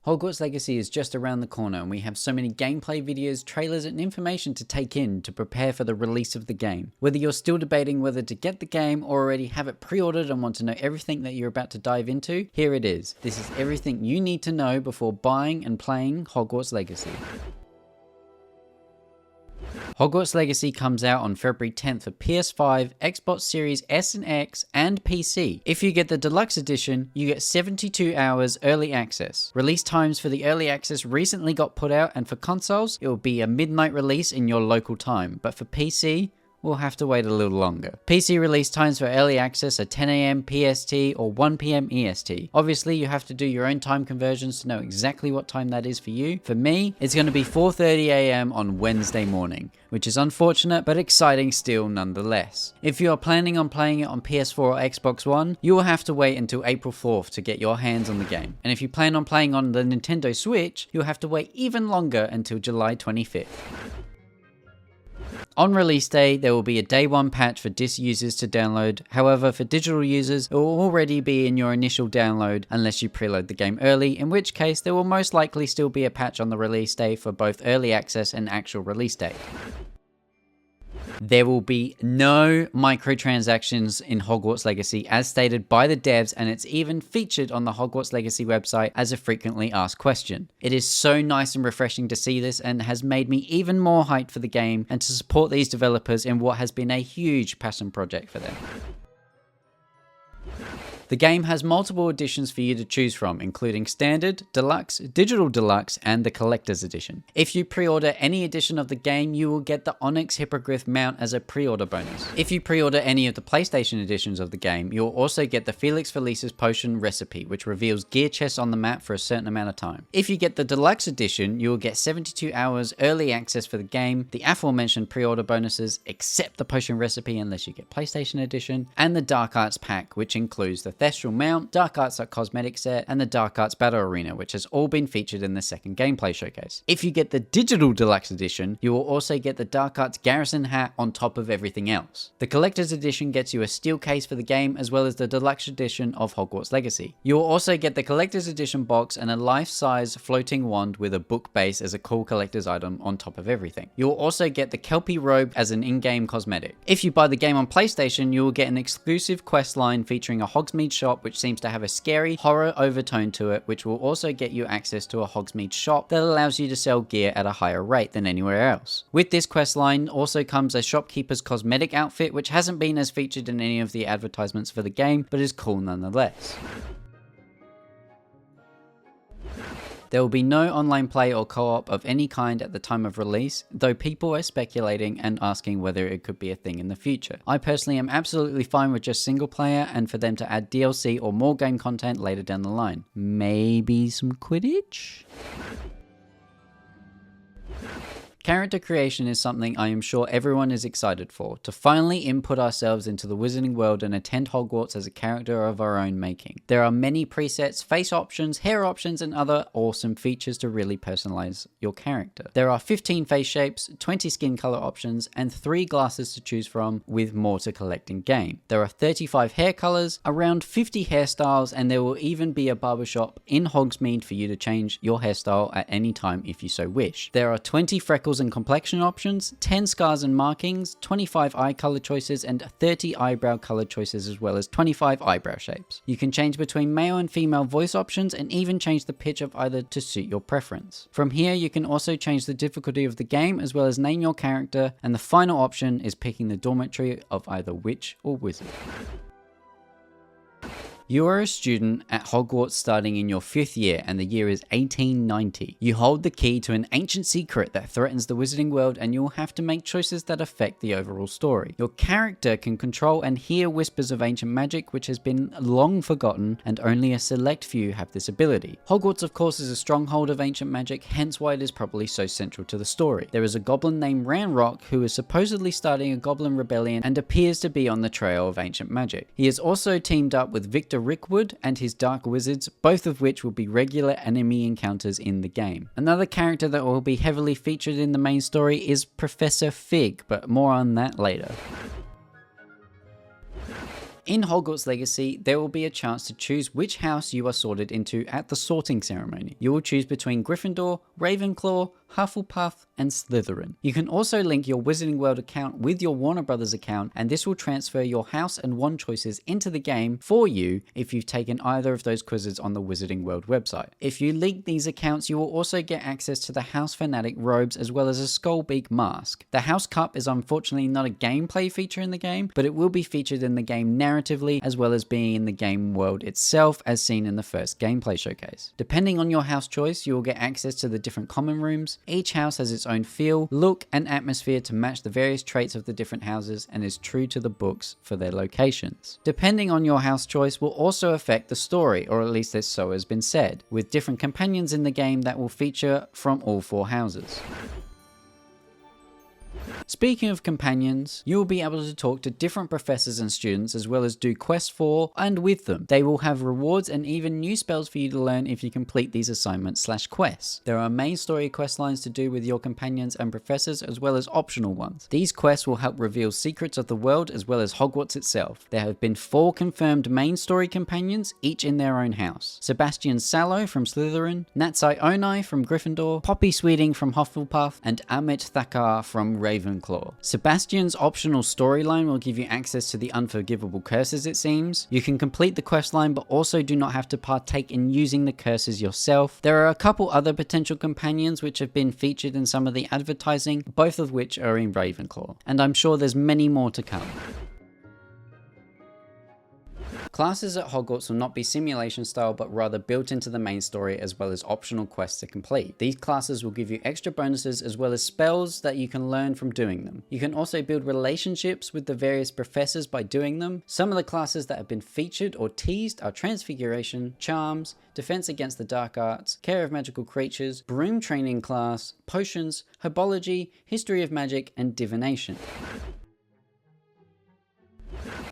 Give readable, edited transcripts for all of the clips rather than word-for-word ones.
Hogwarts Legacy is just around the corner and we have so many gameplay videos, trailers and information to take in to prepare for the release of the game. Whether you're still debating whether to get the game or already have it pre-ordered and want to know everything that you're about to dive into, here it is. This is everything you need to know before buying and playing Hogwarts Legacy. Hogwarts Legacy comes out on February 10th for PS5, Xbox Series S and X, and PC. If you get the deluxe edition, you get 72 hours early access. Release times for the early access recently got put out, and for consoles, it will be a midnight release in your local time, but for PC, we'll have to wait a little longer. PC release times for early access are 10 AM PST or 1 PM EST. Obviously, you have to do your own time conversions to know exactly what time that is for you. For me, it's going to be 4:30 AM on Wednesday morning, which is unfortunate but exciting still nonetheless. If you are planning on playing it on PS4 or Xbox One, you will have to wait until April 4th to get your hands on the game. And if you plan on playing on the Nintendo Switch, you'll have to wait even longer until July 25th. On release day, there will be a day one patch for disc users to download. However, for digital users, it will already be in your initial download unless you preload the game early, in which case there will most likely still be a patch on the release day for both early access and actual release date. There will be no microtransactions in Hogwarts Legacy as stated by the devs, and it's even featured on the Hogwarts Legacy website as a frequently asked question. It is so nice and refreshing to see this and has made me even more hyped for the game and to support these developers in what has been a huge passion project for them. The game has multiple editions for you to choose from, including Standard, Deluxe, Digital Deluxe, and the Collector's Edition. If you pre-order any edition of the game, you will get the Onyx Hippogriff mount as a pre-order bonus. If you pre-order any of the PlayStation editions of the game, you'll also get the Felix Felicis potion recipe, which reveals gear chests on the map for a certain amount of time. If you get the Deluxe Edition, you will get 72 hours early access for the game, the aforementioned pre-order bonuses, except the potion recipe unless you get PlayStation Edition, and the Dark Arts pack, which includes the Thestral mount, Dark Arts cosmetic set, and the Dark Arts battle arena, which has all been featured in the second gameplay showcase. If you get the Digital Deluxe Edition, you will also get the Dark Arts garrison hat on top of everything else. The Collector's Edition gets you a steel case for the game, as well as the Deluxe Edition of Hogwarts Legacy. You will also get the Collector's Edition box and a life-size floating wand with a book base as a cool collector's item on top of everything. You will also get the Kelpie robe as an in-game cosmetic. If you buy the game on PlayStation, you will get an exclusive quest line featuring a Hogsmeade shop, which seems to have a scary horror overtone to it, which will also get you access to a Hogsmeade shop that allows you to sell gear at a higher rate than anywhere else. With this quest line also comes a shopkeeper's cosmetic outfit, which hasn't been as featured in any of the advertisements for the game, but is cool nonetheless. There will be no online play or co-op of any kind at the time of release, though people are speculating and asking whether it could be a thing in the future. I personally am absolutely fine with just single player and for them to add DLC or more game content later down the line. Maybe some Quidditch? Character creation is something I am sure everyone is excited for, to finally input ourselves into the wizarding world and attend Hogwarts as a character of our own making. There are many presets, face options, hair options, and other awesome features to really personalize your character. There are 15 face shapes, 20 skin color options, and 3 glasses to choose from, with more to collect in game. There are 35 hair colors, around 50 hairstyles, and there will even be a barbershop in Hogsmeade for you to change your hairstyle at any time if you so wish. There are 20 freckles and complexion options, 10 scars and markings, 25 eye color choices, and 30 eyebrow color choices, as well as 25 eyebrow shapes. You can change between male and female voice options and even change the pitch of either to suit your preference. From here, you can also change the difficulty of the game, as well as name your character, and the final option is picking the dormitory of either witch or wizard. You are a student at Hogwarts starting in your 5th year, and the year is 1890. You hold the key to an ancient secret that threatens the wizarding world, and you'll have to make choices that affect the overall story. Your character can control and hear whispers of ancient magic, which has been long forgotten, and only a select few have this ability. Hogwarts, of course, is a stronghold of ancient magic, hence why it is probably so central to the story. There is a goblin named Ranrock who is supposedly starting a goblin rebellion and appears to be on the trail of ancient magic. He is also teamed up with Victor Rickwood and his Dark Wizards, both of which will be regular enemy encounters in the game. Another character that will be heavily featured in the main story is Professor Fig, but more on that later. In Hogwarts Legacy, there will be a chance to choose which house you are sorted into at the sorting ceremony. You will choose between Gryffindor, Ravenclaw, Hufflepuff, and Slytherin. You can also link your Wizarding World account with your Warner Brothers account, and this will transfer your house and wand choices into the game for you if you've taken either of those quizzes on the Wizarding World website. If you link these accounts, you will also get access to the House Fanatic robes as well as a Skullbeak mask. The House Cup is unfortunately not a gameplay feature in the game, but it will be featured in the game narratively as well as being in the game world itself as seen in the first gameplay showcase. Depending on your house choice, you will get access to the different common rooms. Each house has its own feel, look, and atmosphere to match the various traits of the different houses and is true to the books for their locations. Depending on your house choice will also affect the story, or at least this so has been said, with different companions in the game that will feature from all 4 houses. Speaking of companions, you will be able to talk to different professors and students as well as do quests for and with them. They will have rewards and even new spells for you to learn if you complete these assignments / quests. There are main story quest lines to do with your companions and professors as well as optional ones. These quests will help reveal secrets of the world as well as Hogwarts itself. There have been 4 confirmed main story companions, each in their own house. Sebastian Sallow from Slytherin, Natsai Onai from Gryffindor, Poppy Sweeting from Hufflepuff, and Amit Thakkar from Ravenclaw. Sebastian's optional storyline will give you access to the unforgivable curses, it seems. You can complete the quest line but also do not have to partake in using the curses yourself. There are a couple other potential companions which have been featured in some of the advertising, both of which are in Ravenclaw. And I'm sure there's many more to come. Classes at Hogwarts will not be simulation style but rather built into the main story as well as optional quests to complete. These classes will give you extra bonuses as well as spells that you can learn from doing them. You can also build relationships with the various professors by doing them. Some of the classes that have been featured or teased are Transfiguration, Charms, Defense Against the Dark Arts, Care of Magical Creatures, Broom Training Class, Potions, Herbology, History of Magic, and Divination.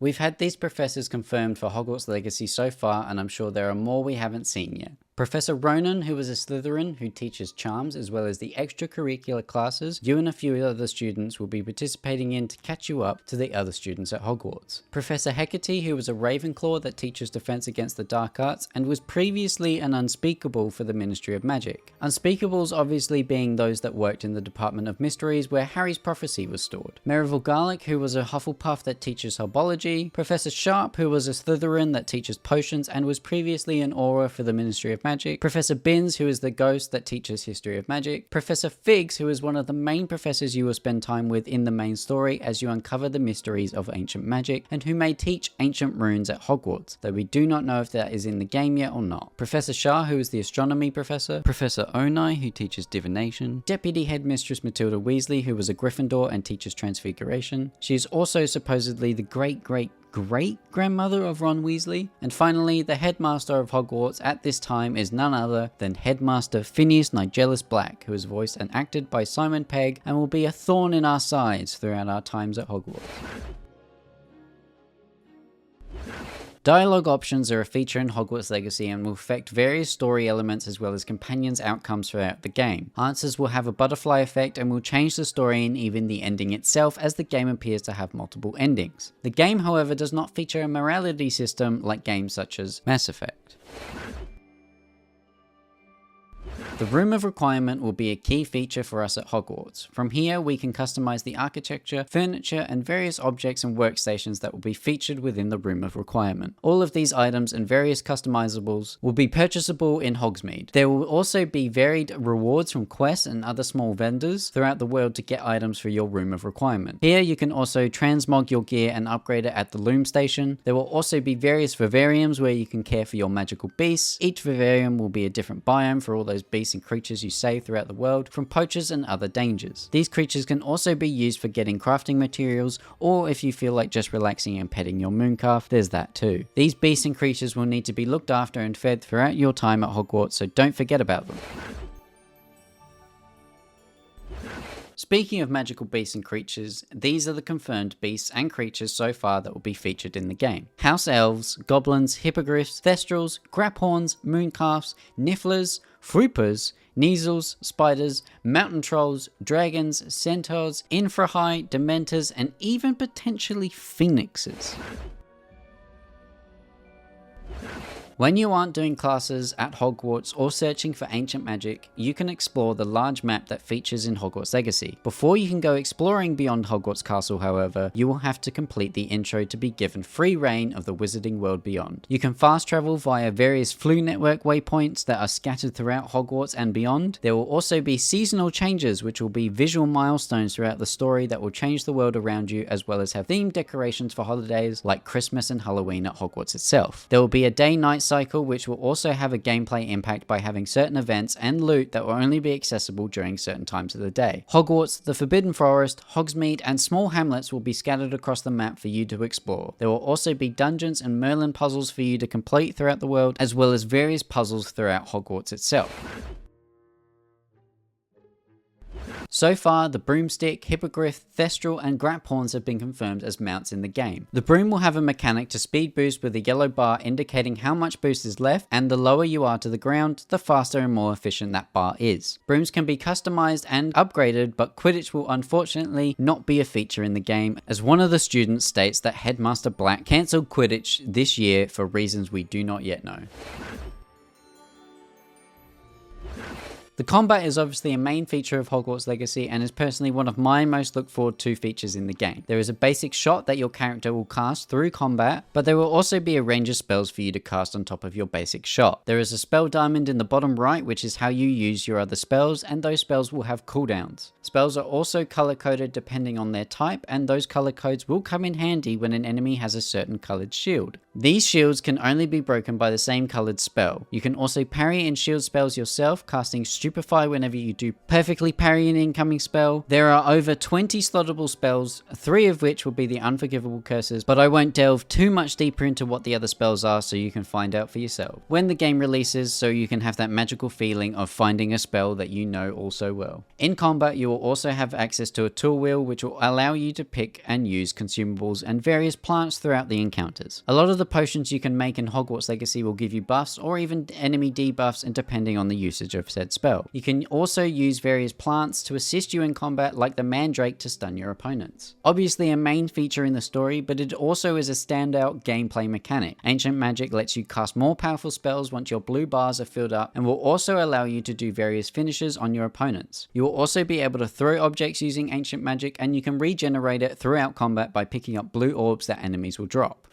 We've had these professors confirmed for Hogwarts Legacy so far, and I'm sure there are more we haven't seen yet. Professor Ronan, who is a Slytherin who teaches charms as well as the extracurricular classes you and a few other students will be participating in to catch you up to the other students at Hogwarts. Professor Hecate, who is a Ravenclaw that teaches Defense Against the Dark Arts and was previously an Unspeakable for the Ministry of Magic. Unspeakables obviously being those that worked in the Department of Mysteries where Harry's prophecy was stored. Merivale Garlick, who was a Hufflepuff that teaches Herbology. Professor Sharp, who was a Slytherin that teaches potions and was previously an Auror for the Ministry of Magic. Professor Binns, who is the ghost that teaches History of Magic. Professor Figs, who is one of the main professors you will spend time with in the main story as you uncover the mysteries of ancient magic, and who may teach ancient runes at Hogwarts, though we do not know if that is in the game yet or not. Professor Shah, who is the astronomy professor. Professor Onai, who teaches divination. Deputy Headmistress Matilda Weasley, who was a Gryffindor and teaches Transfiguration. She is also supposedly the great-grandmother of Ron Weasley. And finally, the headmaster of Hogwarts at this time is none other than Headmaster Phineas Nigellus Black, who is voiced and acted by Simon Pegg and will be a thorn in our sides throughout our times at Hogwarts. Dialogue options are a feature in Hogwarts Legacy and will affect various story elements as well as companions' outcomes throughout the game. Answers will have a butterfly effect and will change the story and even the ending itself, as the game appears to have multiple endings. The game, however, does not feature a morality system like games such as Mass Effect. The Room of Requirement will be a key feature for us at Hogwarts. From here, we can customize the architecture, furniture, and various objects and workstations that will be featured within the Room of Requirement. All of these items and various customizables will be purchasable in Hogsmeade. There will also be varied rewards from quests and other small vendors throughout the world to get items for your Room of Requirement. Here, you can also transmog your gear and upgrade it at the Loom Station. There will also be various vivariums where you can care for your magical beasts. Each vivarium will be a different biome for all those beasts and creatures you save throughout the world from poachers and other dangers. These creatures can also be used for getting crafting materials, or if you feel like just relaxing and petting your mooncalf, there's that too. These beasts and creatures will need to be looked after and fed throughout your time at Hogwarts, so don't forget about them. Speaking of magical beasts and creatures, these are the confirmed beasts and creatures so far that will be featured in the game. House elves, goblins, hippogriffs, thestrals, graphorns, mooncalves, nifflers, fruipers, Neasels, spiders, mountain trolls, dragons, centaurs, infrahigh, dementors, and even potentially phoenixes. When you aren't doing classes at Hogwarts or searching for ancient magic, you can explore the large map that features in Hogwarts Legacy. Before you can go exploring beyond Hogwarts Castle, however, you will have to complete the intro to be given free reign of the wizarding world beyond. You can fast travel via various Flu Network waypoints that are scattered throughout Hogwarts and beyond. There will also be seasonal changes, which will be visual milestones throughout the story that will change the world around you, as well as have themed decorations for holidays like Christmas and Halloween at Hogwarts itself. There will be a day-night cycle, which will also have a gameplay impact by having certain events and loot that will only be accessible during certain times of the day. Hogwarts, the Forbidden Forest, Hogsmeade, and small hamlets will be scattered across the map for you to explore. There will also be dungeons and Merlin puzzles for you to complete throughout the world, as well as various puzzles throughout Hogwarts itself. So far, the Broomstick, Hippogriff, Thestral, and Graphorns have been confirmed as mounts in the game. The Broom will have a mechanic to speed boost with a yellow bar indicating how much boost is left, and the lower you are to the ground, the faster and more efficient that bar is. Brooms can be customized and upgraded, but Quidditch will unfortunately not be a feature in the game, as one of the students states that Headmaster Black cancelled Quidditch this year for reasons we do not yet know. The combat is obviously a main feature of Hogwarts Legacy and is personally one of my most looked forward to features in the game. There is a basic shot that your character will cast through combat, but there will also be a range of spells for you to cast on top of your basic shot. There is a spell diamond in the bottom right, which is how you use your other spells, and those spells will have cooldowns. Spells are also color coded depending on their type, and those color codes will come in handy when an enemy has a certain colored shield. These shields can only be broken by the same colored spell. You can also parry and shield spells yourself, casting Stupefy whenever you do perfectly parry an incoming spell. There are over 20 slottable spells, 3 of which will be the unforgivable curses, but I won't delve too much deeper into what the other spells are so you can find out for yourself when the game releases, so you can have that magical feeling of finding a spell that you know all so well. In combat, you will also have access to a tool wheel, which will allow you to pick and use consumables and various plants throughout the encounters. A lot of the potions you can make in Hogwarts Legacy will give you buffs or even enemy debuffs, and depending on the usage of said spell. You can also use various plants to assist you in combat, like the Mandrake to stun your opponents. Obviously a main feature in the story, but it also is a standout gameplay mechanic. Ancient Magic lets you cast more powerful spells once your blue bars are filled up, and will also allow you to do various finishes on your opponents. You will also be able to throw objects using Ancient Magic, and you can regenerate it throughout combat by picking up blue orbs that enemies will drop.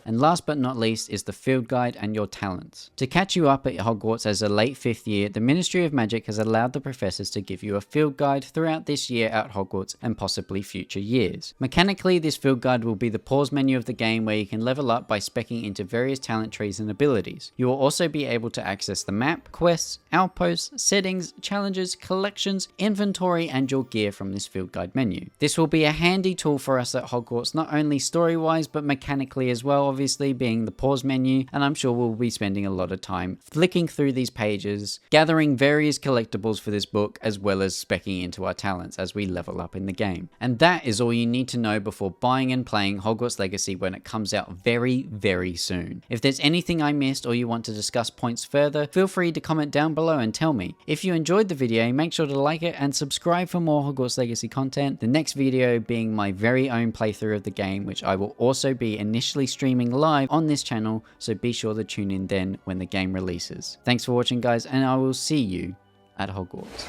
And last but not least is the field guide and your talents. To catch you up at Hogwarts as a late 5th year, the Ministry of Magic has allowed the professors to give you a field guide throughout this year at Hogwarts and possibly future years. Mechanically, this field guide will be the pause menu of the game, where you can level up by speccing into various talent trees and abilities. You will also be able to access the map, quests, outposts, settings, challenges, collections, inventory, and your gear from this field guide menu. This will be a handy tool for us at Hogwarts, not only story-wise but mechanically as well, obviously being the pause menu, and I'm sure we'll be spending a lot of time flicking through these pages, gathering various collectibles for this book, as well as speccing into our talents as we level up in the game. And that is all you need to know before buying and playing Hogwarts Legacy when it comes out very, very soon. If there's anything I missed or you want to discuss points further, feel free to comment down below and tell me. If you enjoyed the video, make sure to like it and subscribe for more Hogwarts Legacy content, the next video being my very own playthrough of the game, which I will also be initially streaming live on this channel, so be sure to tune in then when the game releases. Thanks for watching, guys, and I will see you at Hogwarts.